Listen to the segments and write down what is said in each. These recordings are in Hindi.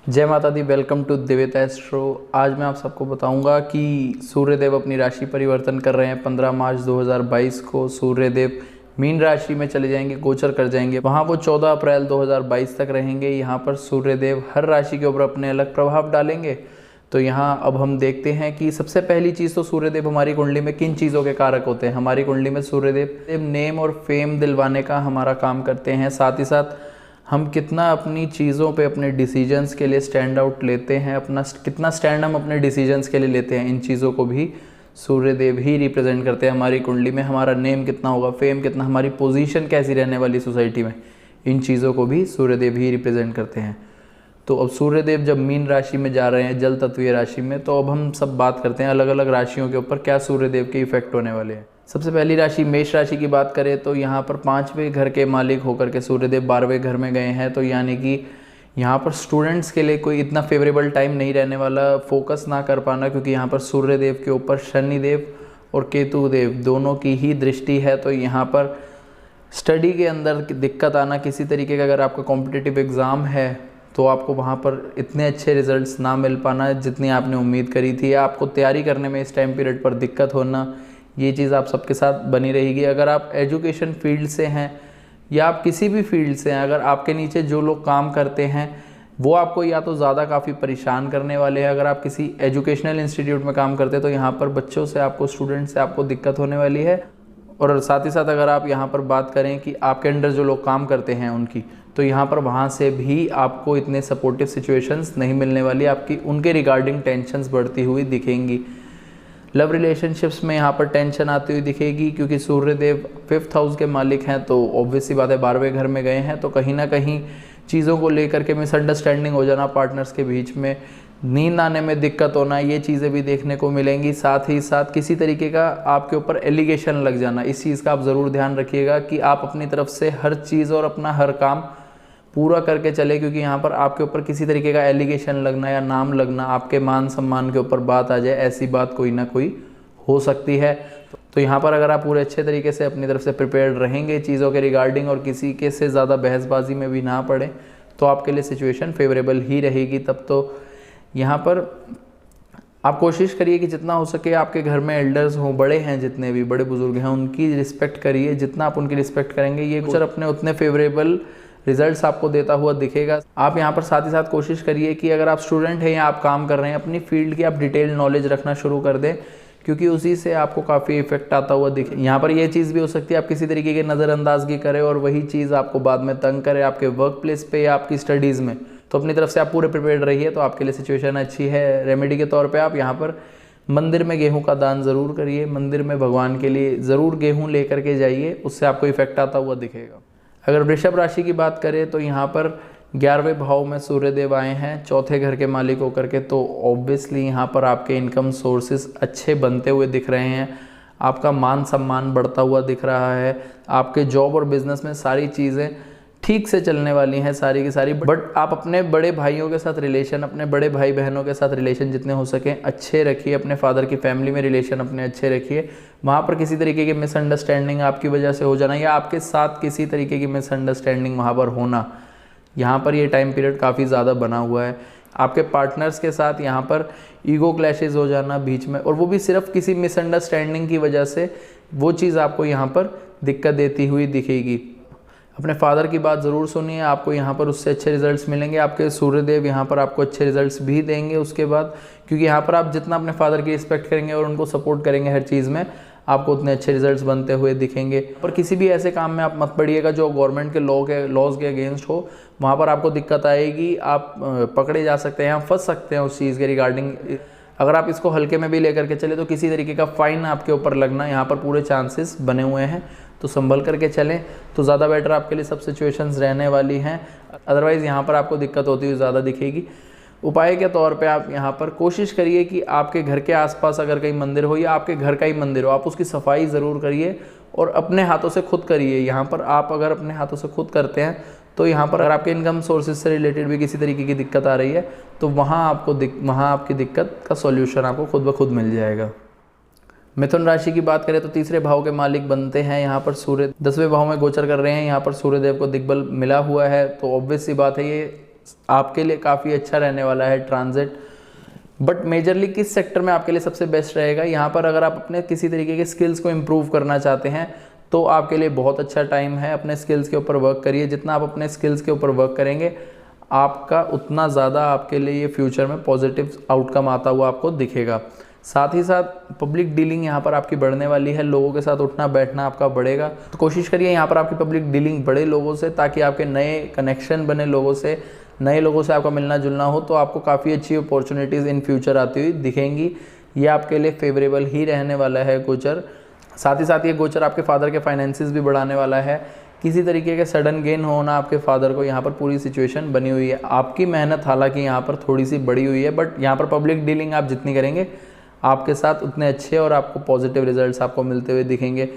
जय माता दी। वेलकम टू दिव्यता एस्ट्रो। आज मैं आप सबको बताऊंगा कि सूर्यदेव अपनी राशि परिवर्तन कर रहे हैं। 15 मार्च 2022 को सूर्यदेव मीन राशि में चले जाएंगे, गोचर कर जाएंगे। वहां वो 14 अप्रैल 2022 तक रहेंगे। यहाँ पर सूर्यदेव हर राशि के ऊपर अपने अलग प्रभाव डालेंगे। तो यहाँ अब हम देखते हैं कि सबसे पहली चीज़ तो सूर्यदेव हमारी कुंडली में किन चीज़ों के कारक होते हैं। हमारी कुंडली में सूर्यदेव नेम और फेम दिलवाने का हमारा काम करते हैं। साथ ही साथ हम कितना अपनी चीज़ों पे अपने डिसीजंस के लिए स्टैंड आउट लेते हैं, अपना कितना स्टैंड हम अपने डिसीजंस के लिए लेते हैं, इन चीज़ों को भी सूर्यदेव ही रिप्रेजेंट करते हैं। हमारी कुंडली में हमारा नेम कितना होगा, फेम कितना, हमारी पोजीशन कैसी रहने वाली सोसाइटी में, इन चीज़ों को भी सूर्यदेव ही रिप्रेजेंट करते हैं। तो अब सूर्यदेव जब मीन राशि में जा रहे हैं, जल तत्वीय राशि में, तो अब हम सब बात करते हैं अलग अलग राशियों के ऊपर क्या सूर्यदेव के इफेक्ट होने वाले हैं। सबसे पहली राशि मेष राशि की बात करें तो यहाँ पर 5वें घर के मालिक होकर के सूर्यदेव 12वें घर में गए हैं। तो यानी कि यहाँ पर स्टूडेंट्स के लिए कोई इतना फेवरेबल टाइम नहीं रहने वाला, फोकस ना कर पाना, क्योंकि यहाँ पर सूर्यदेव के ऊपर शनिदेव और केतु देव दोनों की ही दृष्टि है। तो यहाँ पर स्टडी के अंदर दिक्कत आना, किसी तरीके का अगर आपका कॉम्पिटिटिव एग्ज़ाम है तो आपको वहाँ पर इतने अच्छे रिजल्ट्स ना मिल पाना जितनी आपने उम्मीद करी थी, या आपको तैयारी करने में इस टाइम पीरियड पर दिक्कत होना, ये चीज़ आप सबके साथ बनी रहेगी। अगर आप एजुकेशन फील्ड से हैं या आप किसी भी फील्ड से हैं, अगर आपके नीचे जो लोग काम करते हैं वो आपको या तो ज़्यादा काफ़ी परेशान करने वाले हैं। अगर आप किसी एजुकेशनल इंस्टीट्यूट में काम करते हैं तो यहाँ पर बच्चों से आपको, स्टूडेंट से आपको दिक्कत होने वाली है। और साथ ही साथ अगर आप यहाँ पर बात करें कि आपके अंडर जो लोग काम करते हैं उनकी, तो यहाँ पर वहाँ से भी आपको इतने सपोर्टिव सिचुएशंस नहीं मिलने वाली, आपकी उनके रिगार्डिंग टेंशन्स बढ़ती हुई दिखेंगी। लव रिलेशनशिप्स में यहाँ पर टेंशन आती हुई दिखेगी, क्योंकि सूर्यदेव 5th हाउस के मालिक हैं। तो ऑब्वियस सी बात है 12वें घर में गए हैं, तो कहीं ना कहीं चीज़ों को लेकर के मिसअंडरस्टैंडिंग हो जाना, पार्टनर्स के बीच में नींद आने में दिक्कत होना, ये चीज़ें भी देखने को मिलेंगी। साथ ही साथ किसी तरीके का आपके ऊपर एलिगेशन लग जाना, इस चीज़ का आप ज़रूर ध्यान रखिएगा कि आप अपनी तरफ से हर चीज़ और अपना हर काम पूरा करके चले, क्योंकि यहाँ पर आपके ऊपर किसी तरीके का एलिगेशन लगना या नाम लगना, आपके मान सम्मान के ऊपर बात आ जाए, ऐसी बात कोई ना कोई हो सकती है। तो यहाँ पर अगर आप पूरे अच्छे तरीके से अपनी तरफ से प्रिपेयर्ड रहेंगे चीज़ों के रिगार्डिंग और किसी के से ज़्यादा बहसबाजी में भी ना पड़े, तो आपके लिए सिचुएशन फेवरेबल ही रहेगी। तब तो यहाँ पर आप कोशिश करिए कि जितना हो सके आपके घर में एल्डर्स हों, बड़े हैं, जितने भी बड़े बुजुर्ग हैं उनकी रिस्पेक्ट करिए। जितना आप उनकी रिस्पेक्ट करेंगे ये गोचर अपने उतने फेवरेबल रिजल्ट्स आपको देता हुआ दिखेगा। आप यहाँ पर साथ ही साथ कोशिश करिए कि अगर आप स्टूडेंट हैं या आप काम कर रहे हैं, अपनी फील्ड की आप डिटेल नॉलेज रखना शुरू कर दें, क्योंकि उसी से आपको काफ़ी इफेक्ट आता हुआ दिखे। यहाँ पर ये चीज़ भी हो सकती है आप किसी तरीके की नज़रअंदाजगी करें और वही चीज़ आपको बाद में तंग करे आपके वर्क प्लेस पे या आपकी स्टडीज़ में। तो अपनी तरफ से आप पूरे प्रिपेयर्ड रहिए, तो आपके लिए सिचुएशन अच्छी है। रेमेडी के तौर पर आप यहाँ पर मंदिर में गेहूं का दान ज़रूर करिए, मंदिर में भगवान के लिए ज़रूर गेहूं लेकर के जाइए, उससे आपको इफेक्ट आता हुआ दिखेगा। अगर वृषभ राशि की बात करें तो यहाँ पर 11वें भाव में सूर्यदेव आए हैं, चौथे घर के मालिक होकर के। तो ऑब्वियसली यहाँ पर आपके इनकम सोर्सेस अच्छे बनते हुए दिख रहे हैं, आपका मान सम्मान बढ़ता हुआ दिख रहा है, आपके जॉब और बिजनेस में सारी चीज़ें ठीक से चलने वाली हैं सारी की सारी। बट आप अपने बड़े भाइयों के साथ रिलेशन, अपने बड़े भाई बहनों के साथ रिलेशन जितने हो सकें अच्छे रखिए, अपने फादर की फैमिली में रिलेशन अपने अच्छे रखिए। वहाँ पर किसी तरीके की मिसअंडरस्टैंडिंग आपकी वजह से हो जाना या आपके साथ किसी तरीके की मिसअंडरस्टैंडिंग वहाँ पर होना, यहाँ पर ये टाइम पीरियड काफ़ी ज़्यादा बना हुआ है। आपके पार्टनर्स के साथ यहाँ पर ईगो क्लैशेज हो जाना बीच में, और वो भी सिर्फ किसी मिसअंडरस्टैंडिंग की वजह से, वो चीज़ आपको यहाँ पर दिक्कत देती हुई दिखेगी। अपने फादर की बात ज़रूर सुनिए, आपको यहाँ पर उससे अच्छे रिजल्ट्स मिलेंगे। आपके सूर्यदेव यहाँ पर आपको अच्छे रिजल्ट्स भी देंगे उसके बाद, क्योंकि यहाँ पर आप जितना अपने फादर की रिस्पेक्ट करेंगे और उनको सपोर्ट करेंगे हर चीज़ में, आपको उतने अच्छे रिजल्ट्स बनते हुए दिखेंगे। पर किसी भी ऐसे काम में आप मत पड़िएगा जो गवर्नमेंट के लॉज के अगेंस्ट हो, वहाँ पर आपको दिक्कत आएगी, आप पकड़े जा सकते हैं, फंस सकते हैं उस चीज़ के रिगार्डिंग। अगर आप इसको हल्के में भी लेकर के चले तो किसी तरीके का फ़ाइन आपके ऊपर लगना यहाँ पर पूरे चांसेस बने हुए हैं। तो संभल करके चलें तो ज़्यादा बेटर आपके लिए सब सिचुएशंस रहने वाली हैं। अदरवाइज़ यहाँ पर आपको दिक्कत होती हुई ज़्यादा दिखेगी। उपाय के तौर पे आप यहाँ पर कोशिश करिए कि आपके घर के आसपास अगर कहीं मंदिर हो या आपके घर का ही मंदिर हो, आप उसकी सफाई ज़रूर करिए और अपने हाथों से खुद करिए। यहाँ पर आप अगर अपने हाथों से खुद करते हैं तो यहाँ पर अगर आपके इनकम सोर्सेज से रिलेटेड भी किसी तरीके की दिक्कत आ रही है तो वहाँ आपकी दिक्कत का सॉल्यूशन आपको खुद ब खुद मिल जाएगा। मिथुन राशि की बात करें तो तीसरे भाव के मालिक बनते हैं यहाँ पर सूर्य 10वें भाव में गोचर कर रहे हैं। यहाँ पर सूर्यदेव को दिग्बल मिला हुआ है, तो ऑब्वियस सी बात है ये आपके लिए काफ़ी अच्छा रहने वाला है ट्रांजिट। बट मेजरली किस सेक्टर में आपके लिए सबसे बेस्ट रहेगा, यहाँ पर अगर आप अपने किसी तरीके के स्किल्स को इम्प्रूव करना चाहते हैं तो आपके लिए बहुत अच्छा टाइम है। अपने स्किल्स के ऊपर वर्क करिए, जितना आप अपने स्किल्स के ऊपर वर्क करेंगे आपका उतना ज़्यादा आपके लिए ये फ्यूचर में पॉजिटिव आउटकम आता हुआ आपको दिखेगा। साथ ही साथ पब्लिक डीलिंग यहाँ पर आपकी बढ़ने वाली है, लोगों के साथ उठना बैठना आपका बढ़ेगा। तो कोशिश करिए यहाँ पर आपकी पब्लिक डीलिंग बढ़े लोगों से, ताकि आपके नए कनेक्शन बने लोगों से, नए लोगों से आपका मिलना जुलना हो, तो आपको काफ़ी अच्छी अपॉर्चुनिटीज़ इन फ्यूचर आती हुई दिखेंगी। ये आपके लिए फेवरेबल ही रहने वाला है गोचर। साथ ही साथ ये गोचर आपके फादर के फाइनेंसिस भी बढ़ाने वाला है। किसी तरीके के सडन गेन होना आपके फादर को यहाँ पर पूरी सिचुएशन बनी हुई है। आपकी मेहनत हालांकि यहाँ पर थोड़ी सी बढ़ी हुई है, बट यहाँ पर पब्लिक डीलिंग आप जितनी करेंगे आपके साथ उतने अच्छे और आपको पॉजिटिव रिजल्ट्स आपको मिलते हुए दिखेंगे।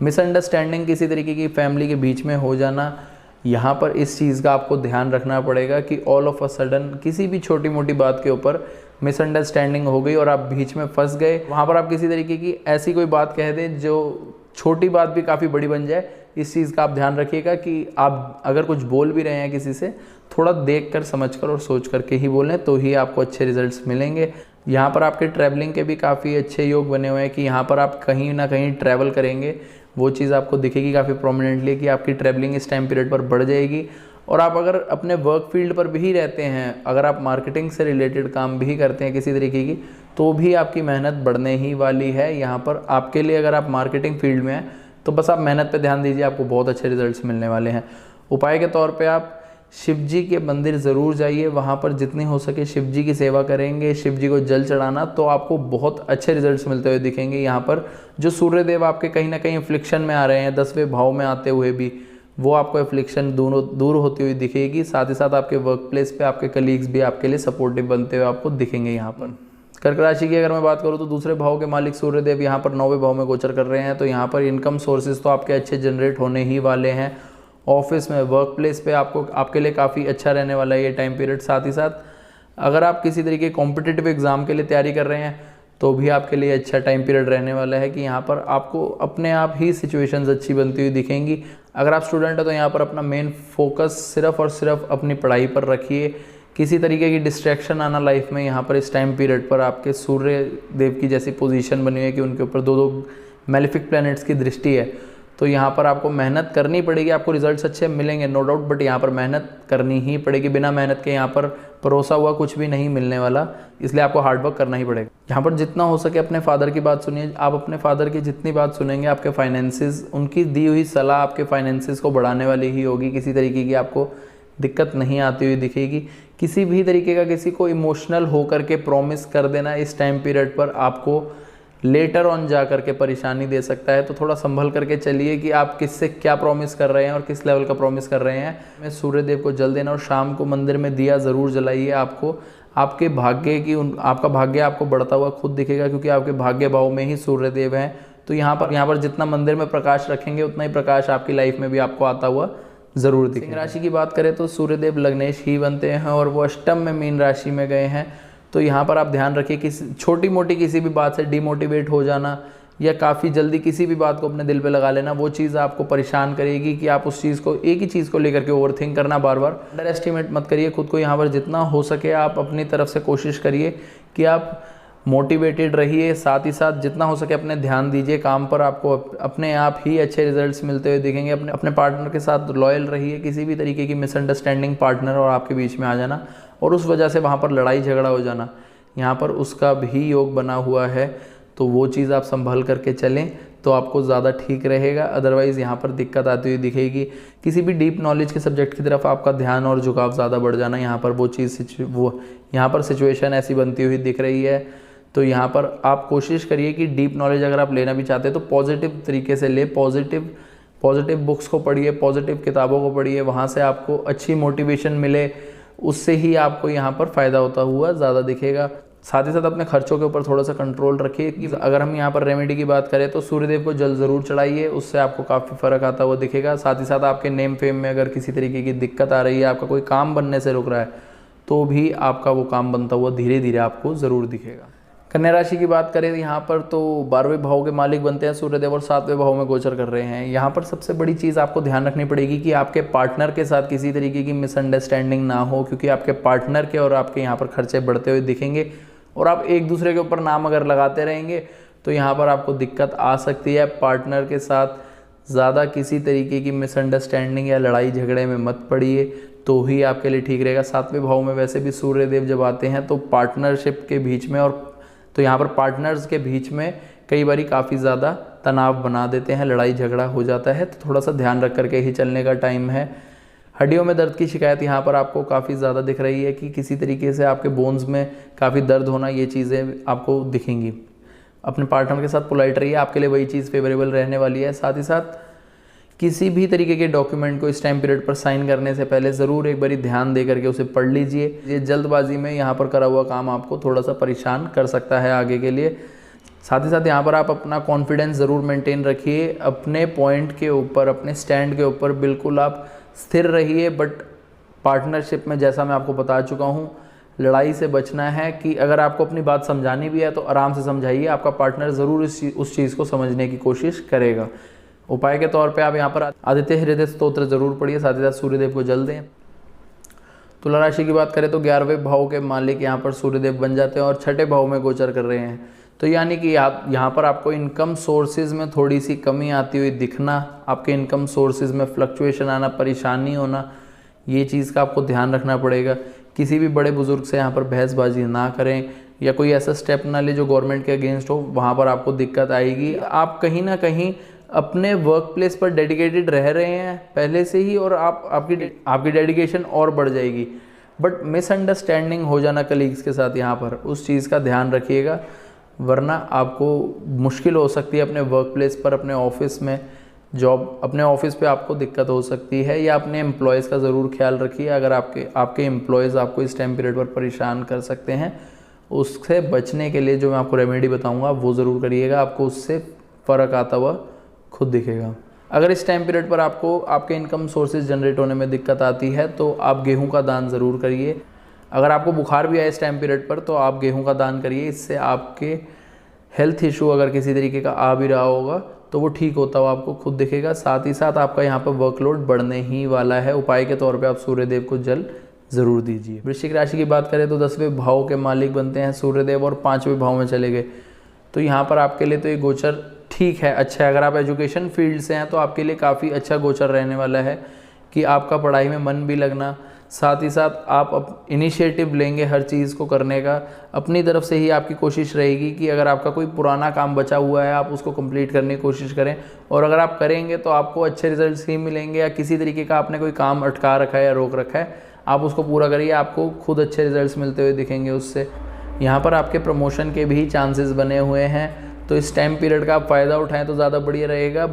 मिसअंडरस्टैंडिंग किसी तरीके की फैमिली के बीच में हो जाना, यहाँ पर इस चीज़ का आपको ध्यान रखना पड़ेगा कि ऑल ऑफ अ सडन किसी भी छोटी मोटी बात के ऊपर मिसअंडरस्टैंडिंग हो गई और आप बीच में फंस गए, वहाँ पर आप किसी तरीके की ऐसी कोई बात कह दें जो छोटी बात भी काफ़ी बड़ी बन जाए। इस चीज़ का आप ध्यान रखिएगा कि आप अगर कुछ बोल भी रहे हैं किसी से, थोड़ा देख कर समझ कर और सोच करके ही बोलें, तो ही आपको अच्छे रिजल्ट्स मिलेंगे। यहाँ पर आपके ट्रैवलिंग के भी काफ़ी अच्छे योग बने हुए हैं कि यहाँ पर आप कहीं ना कहीं ट्रैवल करेंगे, वो चीज़ आपको दिखेगी काफ़ी प्रोमिनेंटली कि आपकी ट्रैवलिंग इस टाइम पीरियड पर बढ़ जाएगी। और आप अगर अपने वर्क फील्ड पर भी रहते हैं, अगर आप मार्केटिंग से रिलेटेड काम भी करते हैं किसी तरीके की, तो भी आपकी मेहनत बढ़ने ही वाली है। यहाँ पर आपके लिए अगर आप मार्केटिंग फील्ड में हैं तो बस आप मेहनत पे ध्यान दीजिए, आपको बहुत अच्छे रिजल्ट्स मिलने वाले हैं। उपाय के तौर पे आप शिव जी के मंदिर ज़रूर जाइए, वहाँ पर जितनी हो सके शिव जी की सेवा करेंगे, शिव जी को जल चढ़ाना, तो आपको बहुत अच्छे रिजल्ट्स मिलते हुए दिखेंगे। यहाँ पर जो सूर्य देव आपके कहीं ना कहीं एफ्लिक्शन में आ रहे हैं 10वें भाव में आते हुए भी, वो आपको एफ्लिक्शन दोनों दूर होती हुई दिखेगी। साथ ही साथ आपके वर्क प्लेस पे आपके कलीग्स भी आपके लिए सपोर्टिव बनते हुए आपको दिखेंगे। यहाँ पर कर्क राशि की अगर मैं बात करूँ तो दूसरे भाव के मालिक सूर्य देव यहाँ पर 9वें भाव में गोचर कर रहे हैं, तो यहाँ पर इनकम सोर्सेज तो आपके अच्छे जनरेट होने ही वाले हैं। ऑफिस में, वर्क प्लेस पे आपको आपके लिए काफ़ी अच्छा रहने वाला है ये टाइम पीरियड। साथ ही साथ अगर आप किसी तरीके कॉम्पिटिटिव एग्ज़ाम के लिए तैयारी कर रहे हैं तो भी आपके लिए अच्छा टाइम पीरियड रहने वाला है कि यहाँ पर आपको अपने आप ही सिचुएशंस अच्छी बनती हुई दिखेंगी। अगर आप स्टूडेंट हैं तो यहाँ पर अपना मेन फोकस सिर्फ और सिर्फ अपनी पढ़ाई पर रखिए। किसी तरीके की डिस्ट्रैक्शन आना लाइफ में यहाँ पर इस टाइम पीरियड पर आपके सूर्य देव की जैसी पोजीशन बनी हुई है कि उनके ऊपर दो मैलेफिक प्लैनेट्स की दृष्टि है, तो यहाँ पर आपको मेहनत करनी पड़ेगी। आपको रिजल्ट्स अच्छे मिलेंगे नो डाउट, बट यहाँ पर मेहनत करनी ही पड़ेगी। बिना मेहनत के यहाँ पर परोसा हुआ कुछ भी नहीं मिलने वाला, इसलिए आपको हार्डवर्क करना ही पड़ेगा। यहाँ पर जितना हो सके अपने फादर की बात सुनिए। आप अपने फादर की जितनी बात सुनेंगे आपके फाइनेंसिस, उनकी दी हुई सलाह आपके फाइनेंसिस को बढ़ाने वाली ही होगी। किसी तरीके की आपको दिक्कत नहीं आती हुई दिखेगी। किसी भी तरीके का किसी को इमोशनल होकर के प्रॉमिस कर देना इस टाइम पीरियड पर आपको लेटर ऑन जा करके परेशानी दे सकता है, तो थोड़ा संभल करके चलिए कि आप किससे क्या प्रॉमिस कर रहे हैं और किस लेवल का प्रॉमिस कर रहे हैं। मैं सूर्य देव को जल देना और शाम को मंदिर में दिया ज़रूर जलाइए। आपको आपके भाग्य की आपका भाग्य आपको बढ़ता हुआ खुद दिखेगा, क्योंकि आपके भाग्य भाव में ही सूर्य देव हैं। तो यहाँ पर जितना मंदिर में प्रकाश रखेंगे उतना ही प्रकाश आपकी लाइफ में भी आपको आता हुआ ज़रूर दिखेगा। सिंह राशि की बात करें तो सूर्य देव लग्नेश ही बनते हैं और वो अष्टम में मीन राशि में गए हैं। तो यहाँ पर आप ध्यान रखिए कि छोटी मोटी किसी भी बात से डिमोटिवेट हो जाना या काफ़ी जल्दी किसी भी बात को अपने दिल पे लगा लेना, वो चीज़ आपको परेशान करेगी कि आप उस चीज़ को एक ही चीज़ को लेकर के ओवरथिंक करना बार बार। अंडर एस्टिमेट मत करिए खुद को। यहाँ पर जितना हो सके आप अपनी तरफ से कोशिश करिए कि आप मोटिवेटेड रहिए। साथ ही साथ जितना हो सके अपने ध्यान दीजिए काम पर, आपको अपने आप ही अच्छे रिजल्ट्स मिलते हुए दिखेंगे। अपने पार्टनर के साथ लॉयल रहिए। किसी भी तरीके की मिसअंडरस्टैंडिंग पार्टनर और आपके बीच में आ जाना और उस वजह से वहाँ पर लड़ाई झगड़ा हो जाना, यहाँ पर उसका भी योग बना हुआ है, तो वो चीज़ आप संभल करके चलें तो आपको ज़्यादा ठीक रहेगा। अदरवाइज़ यहाँ पर दिक्कत आती हुई दिखेगी। किसी भी डीप नॉलेज के सब्जेक्ट की तरफ आपका ध्यान और झुकाव ज़्यादा बढ़ जाना, यहाँ पर वो चीज़ यहाँ पर सिचुएशन ऐसी बनती हुई दिख रही है। तो यहाँ पर आप कोशिश करिए कि डीप नॉलेज अगर आप लेना भी चाहते हैं तो पॉजिटिव तरीके से ले। पॉजिटिव बुक्स को पढ़िए, पॉजिटिव किताबों को पढ़िए, वहाँ से आपको अच्छी मोटिवेशन मिले, उससे ही आपको यहाँ पर फ़ायदा होता हुआ ज़्यादा दिखेगा। साथ ही साथ अपने खर्चों के ऊपर थोड़ा सा कंट्रोल रखिए कि अगर हम यहाँ पर रेमेडी की बात करें तो सूर्यदेव को जल ज़रूर चढ़ाइए, उससे आपको काफ़ी फ़र्क आता हुआ दिखेगा। साथ ही साथ आपके नेम फेम में अगर किसी तरीके की दिक्कत आ रही है, आपका कोई काम बनने से रुक रहा है, तो भी आपका वो काम बनता हुआ धीरे धीरे आपको ज़रूर दिखेगा। कन्या राशि की बात करें यहाँ पर तो 12वें भाव के मालिक बनते हैं सूर्यदेव और 7वें भाव में गोचर कर रहे हैं। यहाँ पर सबसे बड़ी चीज़ आपको ध्यान रखनी पड़ेगी कि आपके पार्टनर के साथ किसी तरीके की मिसअंडरस्टैंडिंग ना हो, क्योंकि आपके पार्टनर के और आपके यहाँ पर खर्चे बढ़ते हुए दिखेंगे और आप एक दूसरे के ऊपर नाम अगर लगाते रहेंगे तो यहाँ पर आपको दिक्कत आ सकती है। पार्टनर के साथ ज़्यादा किसी तरीके की मिसअंडरस्टैंडिंग या लड़ाई झगड़े में मत पड़िए तो ही आपके लिए ठीक रहेगा। 7वें भाव में वैसे भी सूर्यदेव जब आते हैं तो पार्टनरशिप के बीच में और तो यहाँ पर पार्टनर्स के बीच में कई बार काफ़ी ज़्यादा तनाव बना देते हैं, लड़ाई झगड़ा हो जाता है, तो थोड़ा सा ध्यान रख करके ही चलने का टाइम है। हड्डियों में दर्द की शिकायत यहाँ पर आपको काफ़ी ज़्यादा दिख रही है कि किसी तरीके से आपके बोन्स में काफ़ी दर्द होना, ये चीज़ें आपको दिखेंगी। अपने पार्टनर के साथ पोलाइट रहिए, आपके लिए वही चीज़ फेवरेबल रहने वाली है। साथ ही साथ किसी भी तरीके के डॉक्यूमेंट को इस टाइम पीरियड पर साइन करने से पहले ज़रूर एक बारी ध्यान दे करके उसे पढ़ लीजिए। ये जल्दबाजी में यहाँ पर करा हुआ काम आपको थोड़ा सा परेशान कर सकता है आगे के लिए। साथ ही साथ यहाँ पर आप अपना कॉन्फिडेंस ज़रूर मेंटेन रखिए, अपने पॉइंट के ऊपर, अपने स्टैंड के ऊपर बिल्कुल आप स्थिर रहिए। बट पार्टनरशिप में जैसा मैं आपको बता चुका हूँ, लड़ाई से बचना है कि अगर आपको अपनी बात समझानी भी है तो आराम से समझाइए, आपका पार्टनर ज़रूर उस चीज़ को समझने की कोशिश करेगा। उपाय के तौर पे आप यहाँ पर आदित्य हृदय स्तोत्र जरूर पढ़िए, साथ ही साथ सूर्यदेव को जल दें। तुला राशि की बात करें तो 11वें भाव के मालिक यहाँ पर सूर्यदेव बन जाते हैं और 6ठे भाव में गोचर कर रहे हैं। तो यानी कि आप यहाँ पर आपको इनकम सोर्सेज में थोड़ी सी कमी आती हुई दिखना, आपके इनकम सोर्सेज में फ्लक्चुएशन आना, परेशानी होना, ये चीज़ का आपको ध्यान रखना पड़ेगा। किसी भी बड़े बुजुर्ग से यहाँ पर बहसबाजी ना करें या कोई ऐसा स्टेप ना ले जो गवर्नमेंट के अगेंस्ट हो, वहाँ पर आपको दिक्कत आएगी। आप कहीं ना कहीं अपने वर्क प्लेस पर डेडिकेटेड रह रहे हैं पहले से ही और आपकी डेडिकेशन और बढ़ जाएगी। बट मिसअंडरस्टैंडिंग हो जाना कलीग्स के साथ, यहाँ पर उस चीज़ का ध्यान रखिएगा, वरना आपको मुश्किल हो सकती है अपने वर्क प्लेस पर, अपने ऑफिस में अपने ऑफिस पे आपको दिक्कत हो सकती है। या अपने एम्प्लॉयज़ का ज़रूर ख्याल रखिए। अगर आपके एम्प्लॉयज़ आपको इस टाइम पीरियड पर परेशान कर सकते हैं, उससे बचने के लिए जो मैं आपको रेमेडी बताऊँगा वो ज़रूर करिएगा, आपको उससे फ़र्क आता हुआ खुद दिखेगा। अगर इस टाइम पीरियड पर आपको आपके इनकम सोर्सेज जनरेट होने में दिक्कत आती है तो आप गेहूं का दान ज़रूर करिए। अगर आपको बुखार भी आए इस टाइम पीरियड पर तो आप गेहूं का दान करिए, इससे आपके हेल्थ इशू अगर किसी तरीके का आ भी रहा होगा तो वो ठीक होता हुआ आपको खुद दिखेगा। साथ ही साथ आपका यहाँ पर वर्कलोड बढ़ने ही वाला है। उपाय के तौर पर आप सूर्यदेव को जल ज़रूर दीजिए। वृश्चिक राशि की बात करें तो 10वें भाव के मालिक बनते हैं सूर्यदेव और 5वें भाव में चले गए। तो यहाँ पर आपके लिए तो ये गोचर ठीक है, अच्छा है। अगर आप एजुकेशन फील्ड से हैं तो आपके लिए काफ़ी अच्छा गोचर रहने वाला है कि आपका पढ़ाई में मन भी लगना, साथ ही साथ आप इनिशिएटिव लेंगे हर चीज़ को करने का। अपनी तरफ से ही आपकी कोशिश रहेगी कि अगर आपका कोई पुराना काम बचा हुआ है आप उसको कंप्लीट करने की कोशिश करें, और अगर आप करेंगे तो आपको अच्छे रिजल्ट्स ही मिलेंगे। या किसी तरीके का आपने कोई काम अटका रखा है या रोक रखा है, आप उसको पूरा करिए, आपको खुद अच्छे रिजल्ट्स मिलते हुए दिखेंगे उससे। यहाँ पर आपके प्रमोशन के भी चांसेस बने हुए हैं, तो इस टाइम पीरियड का आप फ़ायदा उठाएं तो ज़्यादा बढ़िया रहेगा।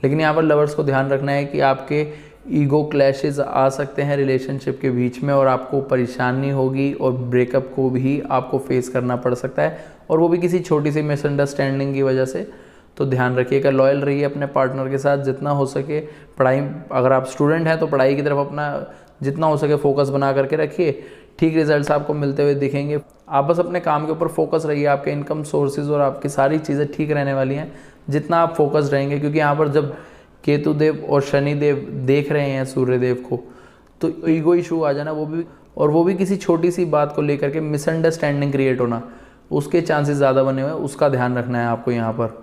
लेकिन यहाँ पर लवर्स को ध्यान रखना है कि आपके ईगो क्लैशेस आ सकते हैं रिलेशनशिप के बीच में और आपको परेशानी होगी और ब्रेकअप को भी आपको फेस करना पड़ सकता है, और वो भी किसी छोटी सी मिसअंडरस्टैंडिंग की वजह से। तो ध्यान रखिएगा, लॉयल रहिए अपने पार्टनर के साथ जितना हो सके। पढ़ाई, अगर आप स्टूडेंट हैं तो पढ़ाई की तरफ अपना जितना हो सके फोकस बना करके रखिए, ठीक रिजल्ट्स आपको मिलते हुए दिखेंगे। आप बस अपने काम के ऊपर फोकस रहिए, आपके इनकम सोर्सेज और आपकी सारी चीज़ें ठीक रहने वाली हैं जितना आप फोकस रहेंगे। क्योंकि यहाँ पर जब केतु देव और शनि देव देख रहे हैं सूर्य देव को, तो ईगो इशू आ जाना, वो भी किसी छोटी सी बात को लेकर के मिसअंडरस्टैंडिंग क्रिएट होना, उसके चांसेस ज़्यादा बने हुए हैं, उसका ध्यान रखना है आपको यहाँ पर।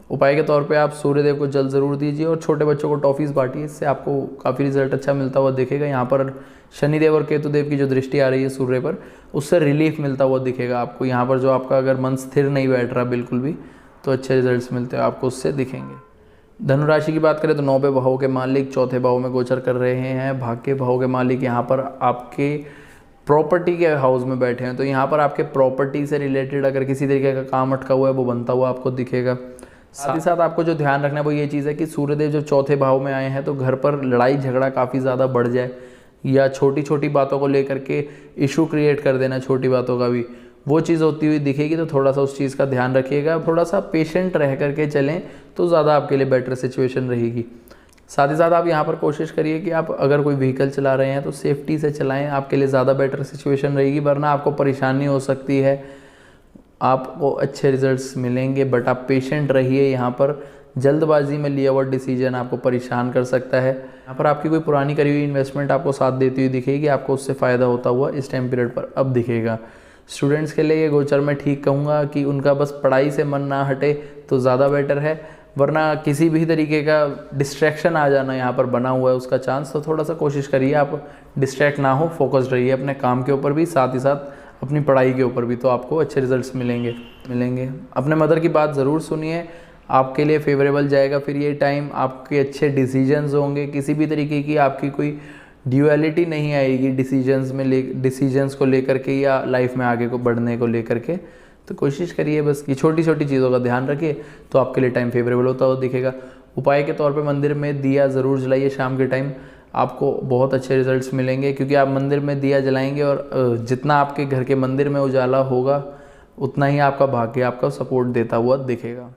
उपाय के तौर पे आप सूर्यदेव को जल ज़रूर दीजिए और छोटे बच्चों को टॉफ़ीज़ बांटिए, इससे आपको काफ़ी रिजल्ट अच्छा मिलता हुआ दिखेगा। यहाँ पर शनिदेव और केतुदेव की जो दृष्टि आ रही है सूर्य पर, उससे रिलीफ मिलता हुआ दिखेगा आपको। यहाँ पर जो आपका अगर मन स्थिर नहीं बैठ रहा बिल्कुल भी, तो अच्छे रिजल्ट्स मिलते हैं आपको, उससे दिखेंगे। धनुराशि की बात करें तो 9वें भाव के मालिक 4थे भाव में गोचर कर रहे हैं। भाग्य भाव के मालिक यहाँ पर आपके प्रॉपर्टी के हाउस में बैठे हैं, तो यहाँ पर आपके प्रॉपर्टी से रिलेटेड अगर किसी तरीके का काम अटका हुआ है वो बनता हुआ आपको दिखेगा। साथ ही साथ आपको जो ध्यान रखना है वो ये चीज़ है कि सूर्यदेव जब 4थे भाव में आए हैं तो घर पर लड़ाई झगड़ा काफ़ी ज़्यादा बढ़ जाए, या छोटी छोटी बातों को लेकर के इशू क्रिएट कर देना, छोटी बातों का भी, वो चीज़ होती हुई दिखेगी। तो थोड़ा सा उस चीज़ का ध्यान रखिएगा, थोड़ा सा पेशेंट रह करके चलें तो ज़्यादा आपके लिए बेटर सिचुएशन रहेगी। साथ ही साथ आप यहाँ पर कोशिश करिए कि आप अगर कोई व्हीकल चला रहे हैं तो सेफ्टी से चलाएं, आपके लिए ज़्यादा बेटर सिचुएशन रहेगी, वरना आपको परेशानी हो सकती है। आपको अच्छे रिजल्ट्स मिलेंगे, बट आप पेशेंट रहिए। यहाँ पर जल्दबाजी में लिया हुआ डिसीजन आपको परेशान कर सकता है। यहाँ पर आपकी कोई पुरानी करी हुई इन्वेस्टमेंट आपको साथ देती हुई दिखेगी, आपको उससे फ़ायदा होता हुआ इस टाइम पीरियड पर अब दिखेगा। स्टूडेंट्स के लिए ये गोचर मैं ठीक कहूँगा कि उनका बस पढ़ाई से मन ना हटे तो ज़्यादा बेटर है, वरना किसी भी तरीके का डिस्ट्रैक्शन आ जाना यहाँ पर बना हुआ है उसका चांस। तो थोड़ा सा कोशिश करिए आप डिस्ट्रैक्ट ना हो, फोकस्ड रहिए अपने काम के ऊपर भी, साथ ही साथ अपनी पढ़ाई के ऊपर भी, तो आपको अच्छे रिजल्ट्स मिलेंगे। अपने मदर की बात ज़रूर सुनिए, आपके लिए फेवरेबल जाएगा फिर ये टाइम। आपके अच्छे डिसीजंस होंगे, किसी भी तरीके की आपकी कोई ड्यूअलिटी नहीं आएगी डिसीजंस को लेकर के या लाइफ में आगे को बढ़ने को लेकर के। तो कोशिश करिए बस ये छोटी छोटी चीज़ों का ध्यान रखिए, तो आपके लिए टाइम फेवरेबल होता हुआ दिखेगा। उपाय के तौर पे मंदिर में दिया ज़रूर जलाइए शाम के टाइम, आपको बहुत अच्छे रिजल्ट्स मिलेंगे, क्योंकि आप मंदिर में दिया जलाएंगे और जितना आपके घर के मंदिर में उजाला होगा उतना ही आपका भाग्य आपका सपोर्ट देता हुआ दिखेगा।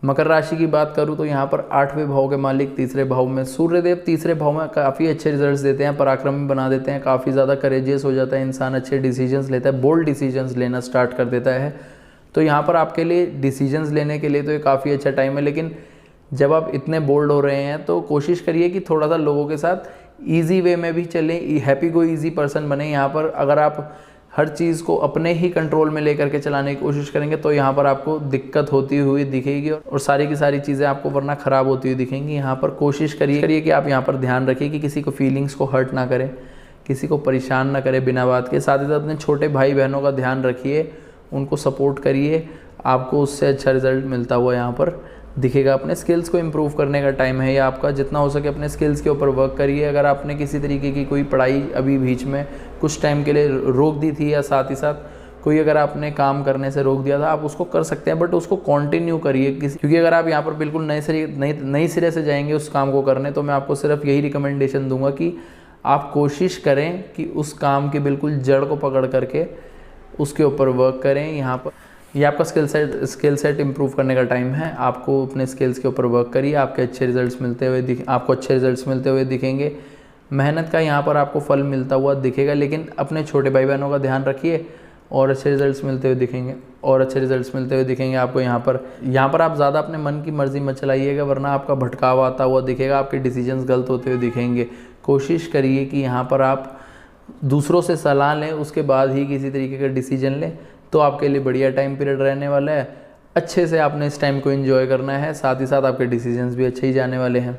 मकर राशि की बात करूं तो यहाँ पर 8वें भाव के मालिक तीसरे भाव में सूर्यदेव, तीसरे भाव में काफ़ी अच्छे रिजल्ट्स देते हैं, पराक्रमी बना देते हैं, काफ़ी ज़्यादा करेजियस हो जाता है इंसान, अच्छे डिसीजंस लेता है, बोल्ड डिसीजंस लेना स्टार्ट कर देता है। तो यहाँ पर आपके लिए डिसीजंस लेने के लिए तो ये काफ़ी अच्छा टाइम है, लेकिन जब आप इतने बोल्ड हो रहे हैं तो कोशिश करिए कि थोड़ा सा लोगों के साथ ईजी वे में भी चलें, हैप्पी गो ईजी पर्सन बने। यहाँ पर अगर आप हर चीज़ को अपने ही कंट्रोल में लेकर के चलाने की कोशिश करेंगे तो यहाँ पर आपको दिक्कत होती हुई दिखेगी और सारी की सारी चीज़ें आपको वरना ख़राब होती हुई दिखेंगी। यहाँ पर कोशिश करिए कि आप यहाँ पर ध्यान रखिए कि किसी को फीलिंग्स को हर्ट ना करें, किसी को परेशान ना करें बिना बात के। साथ ही साथ अपने छोटे भाई बहनों का ध्यान रखिए, उनको सपोर्ट करिए, आपको उससे अच्छा रिजल्ट मिलता हुआ यहाँ पर दिखेगा। अपने स्किल्स को इम्प्रूव करने का टाइम है ये आपका, जितना हो सके अपने स्किल्स के ऊपर वर्क करिए। अगर आपने किसी तरीके की कोई पढ़ाई अभी बीच में कुछ टाइम के लिए रोक दी थी, या साथ ही साथ कोई अगर आपने काम करने से रोक दिया था, आप उसको कर सकते हैं, बट उसको कंटिन्यू करिए क्योंकि अगर आप यहाँ पर बिल्कुल नई सिरे से जाएंगे उस काम को करने, तो मैं आपको सिर्फ यही रिकमेंडेशन दूंगा कि आप कोशिश करें कि उस काम की बिल्कुल जड़ को पकड़ करके उसके ऊपर वर्क करें। यहाँ पर ये आपका स्किल सेट इंप्रूव करने का टाइम है, आपको अपने स्किल्स के ऊपर वर्क करिए, आपको अच्छे रिजल्ट्स मिलते हुए दिखेंगे। मेहनत का यहाँ पर आपको फल मिलता हुआ दिखेगा, लेकिन अपने छोटे भाई बहनों का ध्यान रखिए और अच्छे रिजल्ट्स मिलते हुए दिखेंगे आपको। यहाँ पर आप ज़्यादा अपने मन की मर्जी मत चलाइएगा, वरना आपका भटकाव आता हुआ दिखेगा, आपके डिसीजंस गलत होते हुए दिखेंगे। कोशिश करिए कि यहाँ पर आप दूसरों से सलाह लें, उसके बाद ही किसी तरीके का डिसीजन लें, तो आपके लिए बढ़िया टाइम पीरियड रहने वाला है। अच्छे से आपने इस टाइम को एंजॉय करना है, साथ ही साथ आपके डिसीजंस भी अच्छे ही जाने वाले हैं।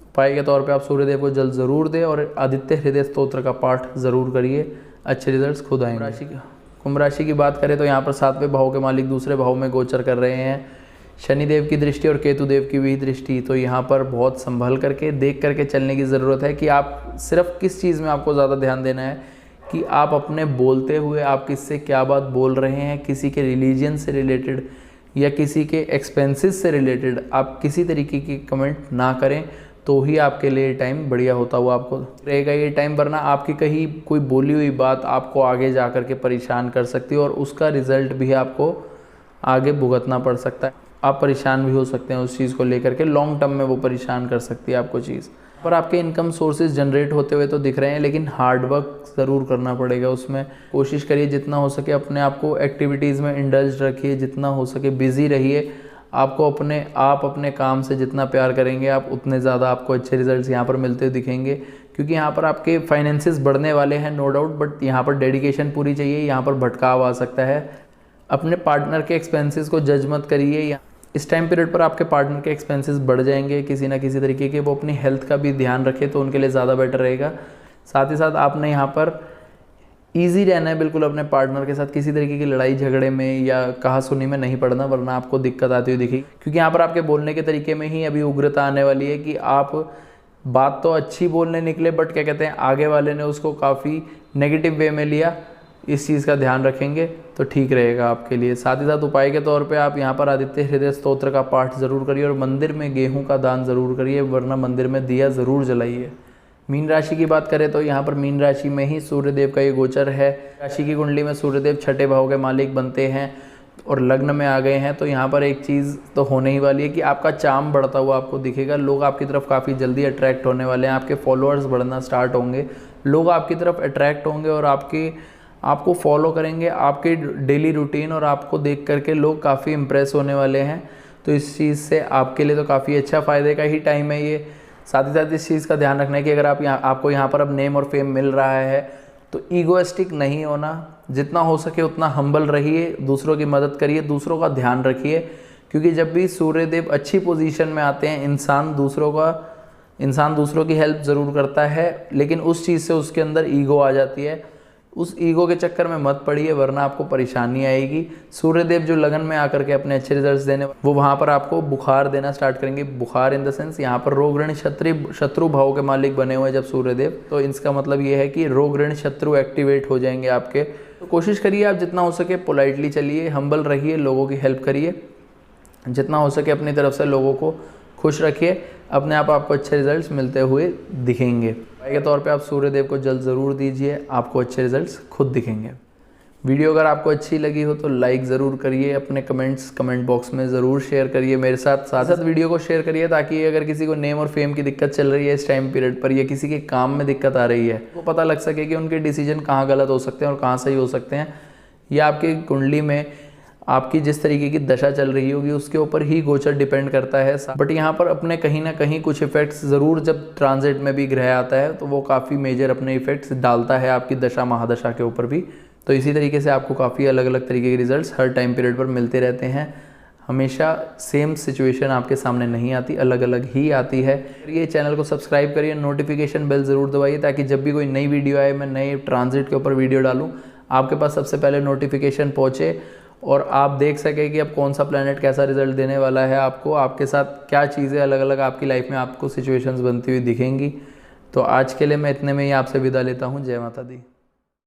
उपाय के तौर पे आप सूर्यदेव को जल ज़रूर दें और आदित्य हृदय स्तोत्र का पाठ ज़रूर करिए, अच्छे रिजल्ट्स खुद आएंगे। कुंभ राशि की बात करें तो यहाँ पर 7वें भाव के मालिक दूसरे भाव में गोचर कर रहे हैं, शनिदेव की दृष्टि और केतु देव की भी दृष्टि। तो यहाँ पर बहुत संभल करके देख करके चलने की ज़रूरत है कि आप सिर्फ किस चीज़ में आपको ज़्यादा ध्यान देना है कि आप अपने बोलते हुए आप किससे क्या बात बोल रहे हैं, किसी के रिलीजन से रिलेटेड या किसी के एक्सपेंसेस से रिलेटेड आप किसी तरीके की कमेंट ना करें, तो ही आपके लिए टाइम बढ़िया होता हुआ आपको रहेगा ये टाइम। वरना आपकी कहीं कोई बोली हुई बात आपको आगे जा कर के परेशान कर सकती है और उसका रिज़ल्ट भी आपको आगे भुगतना पड़ सकता है। आप परेशान भी हो सकते हैं उस चीज़ को लेकर के, लॉन्ग टर्म में वो परेशान कर सकती है आपको चीज़। पर आपके इनकम सोर्सेज जनरेट होते हुए तो दिख रहे हैं, लेकिन हार्ड वर्क ज़रूर करना पड़ेगा उसमें। कोशिश करिए जितना हो सके अपने आप को एक्टिविटीज़ में इंडल्ज रखिए, जितना हो सके बिज़ी रहिए। आप अपने काम से जितना प्यार करेंगे आप उतने ज़्यादा आपको अच्छे रिजल्ट्स यहाँ पर मिलते हुए दिखेंगे, क्योंकि यहाँ पर आपके फाइनेंसेस बढ़ने वाले हैं नो डाउट, बट यहाँ पर डेडिकेशन पूरी चाहिए, यहाँ पर भटकाव आ सकता है। अपने पार्टनर के एक्सपेंसेस को जज मत करिए, इस टाइम पीरियड पर आपके पार्टनर के एक्सपेंसेस बढ़ जाएंगे किसी ना किसी तरीके के। वो अपनी हेल्थ का भी ध्यान रखे तो उनके लिए ज़्यादा बेटर रहेगा। साथ ही साथ आपने यहाँ पर ईजी रहना है बिल्कुल अपने पार्टनर के साथ, किसी तरीके की लड़ाई झगड़े में या कहासुनी में नहीं पड़ना, वरना आपको दिक्कत आती हुई दिखेगी। क्योंकि यहाँ पर आपके बोलने के तरीके में ही अभी उग्रता आने वाली है कि आप बात तो अच्छी बोलने निकले, बट क्या कहते हैं आगे वाले ने उसको काफ़ी नेगेटिव वे में लिया। इस चीज़ का ध्यान रखेंगे तो ठीक रहेगा आपके लिए। साथ ही साथ उपाय के तौर पे आप यहाँ पर आदित्य हृदय स्तोत्र का पाठ ज़रूर करिए और मंदिर में गेहूं का दान ज़रूर करिए, वरना मंदिर में दिया ज़रूर जलाइए। मीन राशि की बात करें तो यहाँ पर मीन राशि में ही सूर्यदेव का ये गोचर है। राशि की कुंडली में सूर्यदेव 6ठे भाव के मालिक बनते हैं, और लग्न में आ गए हैं, तो यहाँ पर एक चीज़ तो होने ही वाली है कि आपका चार्म बढ़ता हुआ आपको दिखेगा। लोग आपकी तरफ काफ़ी जल्दी अट्रैक्ट होने वाले हैं, आपके फॉलोअर्स बढ़ना स्टार्ट होंगे, लोग आपकी तरफ अट्रैक्ट होंगे और आपको फॉलो करेंगे, आपके डेली रूटीन और आपको देख करके लोग काफ़ी इम्प्रेस होने वाले हैं। तो इस चीज़ से आपके लिए तो काफ़ी अच्छा फ़ायदे का ही टाइम है ये। साथ ही साथ इस चीज़ का ध्यान रखना है कि अगर आपको यहाँ पर अब नेम और फेम मिल रहा है तो ईगोइस्टिक नहीं होना, जितना हो सके उतना हम्बल रहिए, दूसरों की मदद करिए, दूसरों का ध्यान रखिए। क्योंकि जब भी सूर्यदेव अच्छी पोजीशन में आते हैं, इंसान दूसरों की हेल्प ज़रूर करता है, लेकिन उस चीज़ से उसके अंदर ईगो आ जाती है। उस ईगो के चक्कर में मत पड़िए, वरना आपको परेशानी आएगी। सूर्यदेव जो लगन में आकर के अपने अच्छे रिजल्ट्स देने, वो वहाँ पर आपको बुखार देना स्टार्ट करेंगे। बुखार इन द सेंस यहाँ पर रोग ऋण शत्रु भाव के मालिक बने हुए हैं जब सूर्यदेव, तो इसका मतलब ये है कि रोग ऋण शत्रु एक्टिवेट हो जाएंगे आपके। तो कोशिश करिए आप जितना हो सके पोलाइटली चलिए, हम्बल रहिए, लोगों की हेल्प करिए, जितना हो सके अपनी तरफ से लोगों को खुश रखिए। अपने आप आपको अच्छे रिजल्ट्स मिलते हुए दिखेंगे। उपाय के तौर पे आप सूर्यदेव को जल ज़रूर दीजिए, आपको अच्छे रिजल्ट्स खुद दिखेंगे। वीडियो अगर आपको अच्छी लगी हो तो लाइक ज़रूर करिए, अपने कमेंट बॉक्स में ज़रूर शेयर करिए मेरे साथ वीडियो को शेयर करिए, ताकि अगर किसी को नेम और फेम की दिक्कत चल रही है इस टाइम पीरियड पर, या किसी के काम में दिक्कत आ रही है, तो पता लग सके कि उनके डिसीजन कहाँ गलत हो सकते हैं और कहाँ सही हो सकते हैं। या आपकी कुंडली में आपकी जिस तरीके की दशा चल रही होगी उसके ऊपर ही गोचर डिपेंड करता है। बट यहाँ पर अपने कहीं ना कहीं कुछ इफेक्ट्स ज़रूर, जब ट्रांजिट में भी ग्रह आता है तो वो काफ़ी मेजर अपने इफेक्ट्स डालता है आपकी दशा महादशा के ऊपर भी। तो इसी तरीके से आपको काफ़ी अलग अलग तरीके के रिजल्ट्स हर टाइम पीरियड पर मिलते रहते हैं। हमेशा सेम सिचुएशन आपके सामने नहीं आती, अलग अलग ही आती है। ये चैनल को सब्सक्राइब करिए, नोटिफिकेशन बेल ज़रूर दबाइए, ताकि जब भी कोई नई वीडियो आए, मैं नए ट्रांजिट के ऊपर वीडियो डालूँ, आपके पास सबसे पहले नोटिफिकेशन पहुँचे और आप देख सकें कि अब कौन सा प्लैनेट कैसा रिजल्ट देने वाला है आपको, आपके साथ क्या चीज़ें अलग अलग आपकी लाइफ में आपको सिचुएशंस बनती हुई दिखेंगी। तो आज के लिए मैं इतने में ही आपसे विदा लेता हूँ। जय माता दी।